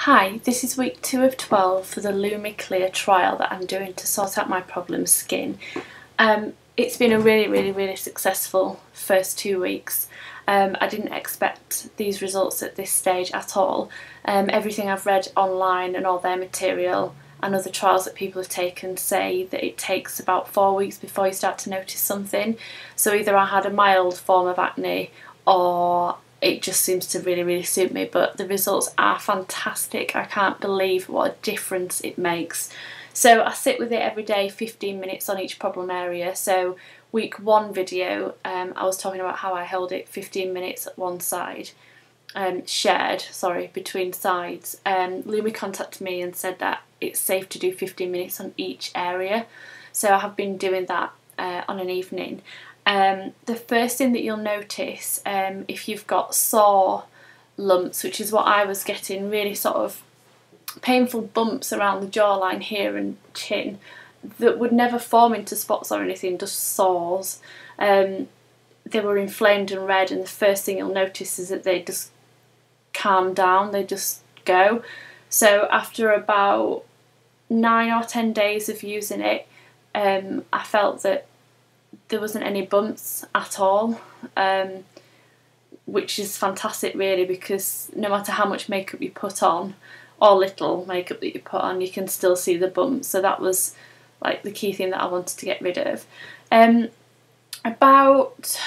Hi, this is week 2 of 12 for the Lumie Clear trial that I'm doing to sort out my problem skin. It's been a really successful first 2 weeks. I didn't expect these results at this stage at all. Everything I've read online and all their material and other trials that people have taken say that it takes about 4 weeks before you start to notice something. So either I had a mild form of acne or it just seems to really suit me, but the results are fantastic. I can't believe what a difference it makes. So I sit with it every day, 15 minutes on each problem area. So week 1 video, I was talking about how I held it 15 minutes at one side, between sides. Lumie contacted me and said that it's safe to do 15 minutes on each area. So I have been doing that on an evening. The first thing that you'll notice if you've got sore lumps, which is what I was getting, really sort of painful bumps around the jawline here and chin that would never form into spots or anything, just sores. They were inflamed and red, and the first thing you'll notice is that they just calm down, they just go. So after about 9 or 10 days of using it, I felt that there wasn't any bumps at all, which is fantastic really, because no matter how much makeup you put on or little makeup that you put on, you can still see the bumps. So that was like the key thing that I wanted to get rid of. About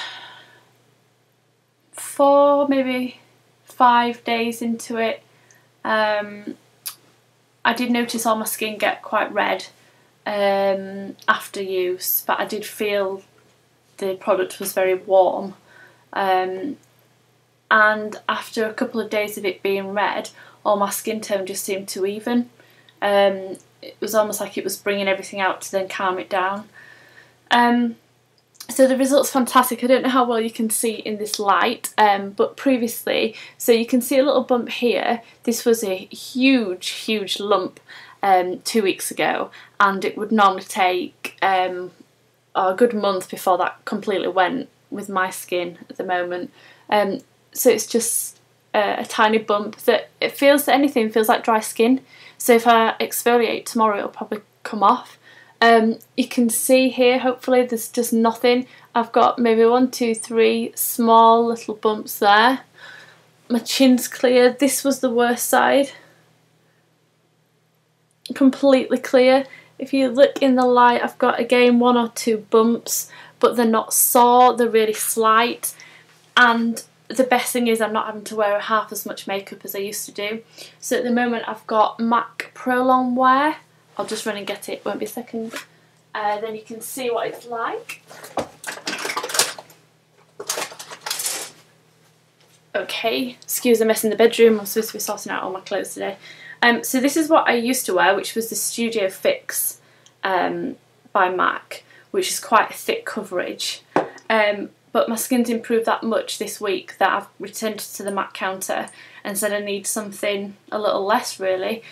4, maybe 5 days into it, I did notice all my skin get quite red after use, but I did feel the product was very warm, and after a couple of days of it being red, all my skin tone just seemed to even. It was almost like it was bringing everything out to then calm it down. So the result's fantastic. I don't know how well you can see in this light, but previously, so you can see a little bump here. This was a huge lump 2 weeks ago, and it would normally take a good month before that completely went with my skin at the moment. So it's just a tiny bump that it feels like dry skin. So if I exfoliate tomorrow, it'll probably come off. You can see here, hopefully there's just nothing. I've got maybe 1, 2, 3 small little bumps there. My chin's clear. This was the worst side. Completely clear. If you look in the light, I've got again 1 or 2 bumps, but they're not sore, they're really slight. And the best thing is I'm not having to wear half as much makeup as I used to do. So at the moment I've got MAC Pro Long Wear. I'll just run and get it, won't be a second. Then you can see what it's like. Okay, excuse the mess in the bedroom, I'm supposed to be sorting out all my clothes today. So this is what I used to wear, which was the Studio Fix by MAC, which is quite a thick coverage. But my skin's improved that much this week that I've returned to the MAC counter and said I need something a little less really.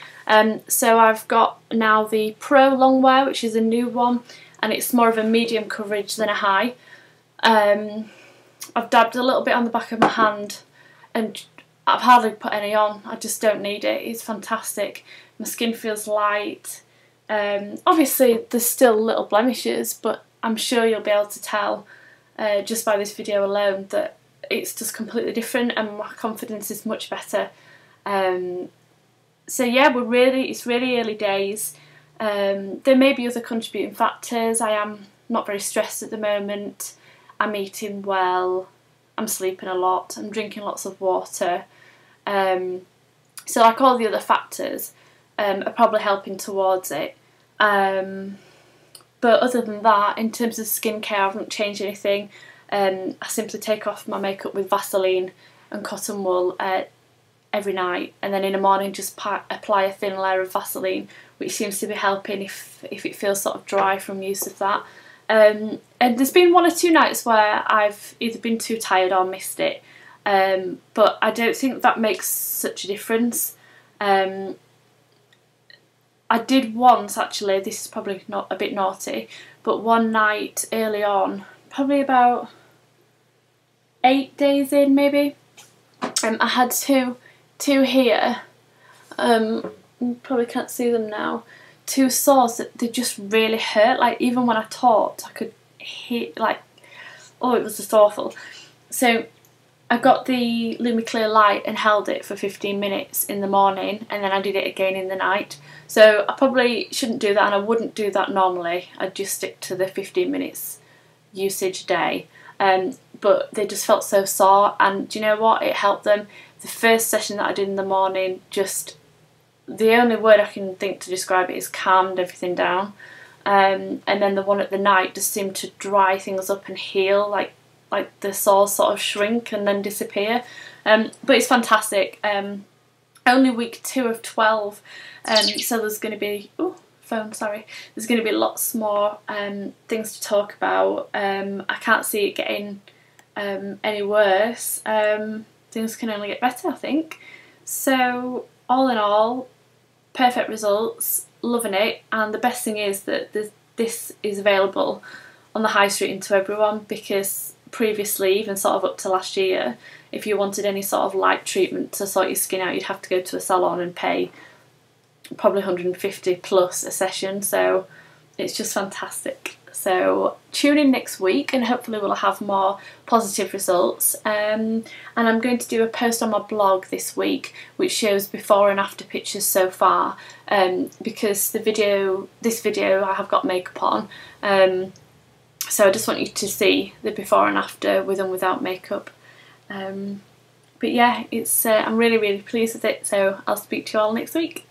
So I've got now the Pro Long Wear, which is a new one, and it's more of a medium coverage than a high. I've dabbed a little bit on the back of my hand and I've hardly put any on. I just don't need it. It's fantastic. My skin feels light. Obviously there's still little blemishes, but I'm sure you'll be able to tell just by this video alone that it's just completely different and my confidence is much better. So yeah, it's really early days. There may be other contributing factors. I am not very stressed at the moment. I'm eating well. I'm sleeping a lot. I'm drinking lots of water. So like all the other factors are probably helping towards it. But other than that, in terms of skincare, I haven't changed anything. I simply take off my makeup with Vaseline and cotton wool every night, and then in the morning just apply a thin layer of Vaseline, which seems to be helping if it feels sort of dry from use of that. And there's been 1 or 2 nights where I've either been too tired or missed it, but I don't think that makes such a difference. I did once actually, this is probably not a bit naughty, but one night early on, probably about 8 days in maybe, I had two here You probably can't see them now. Two sores that they just really hurt. Like even when I talked, I could hear, like, oh, it was just awful. So I got the Lumie Clear Light and held it for 15 minutes in the morning, and then I did it again in the night. So I probably shouldn't do that, and I wouldn't do that normally. I'd just stick to the 15 minutes usage a day. But they just felt so sore, and do you know what? It helped them. The first session that I did in the morning, just the only word I can think to describe it is calmed everything down. And then the one at the night just seemed to dry things up and heal, like the sores sort of shrink and then disappear. But it's fantastic. Only week 2 of 12, so there's going to be there's going to be lots more things to talk about. I can't see it getting any worse. Things can only get better, I think. So all in all, perfect results, loving it, and the best thing is that this is available on the high street and to everyone, because previously, even sort of up to last year, if you wanted any sort of light treatment to sort your skin out, you'd have to go to a salon and pay probably 150 plus a session. So it's just fantastic. So tune in next week and hopefully we'll have more positive results. And I'm going to do a post on my blog this week which shows before and after pictures so far, because this video I have got makeup on. So I just want you to see the before and after with and without makeup. But yeah, I'm really, really pleased with it, so I'll speak to you all next week.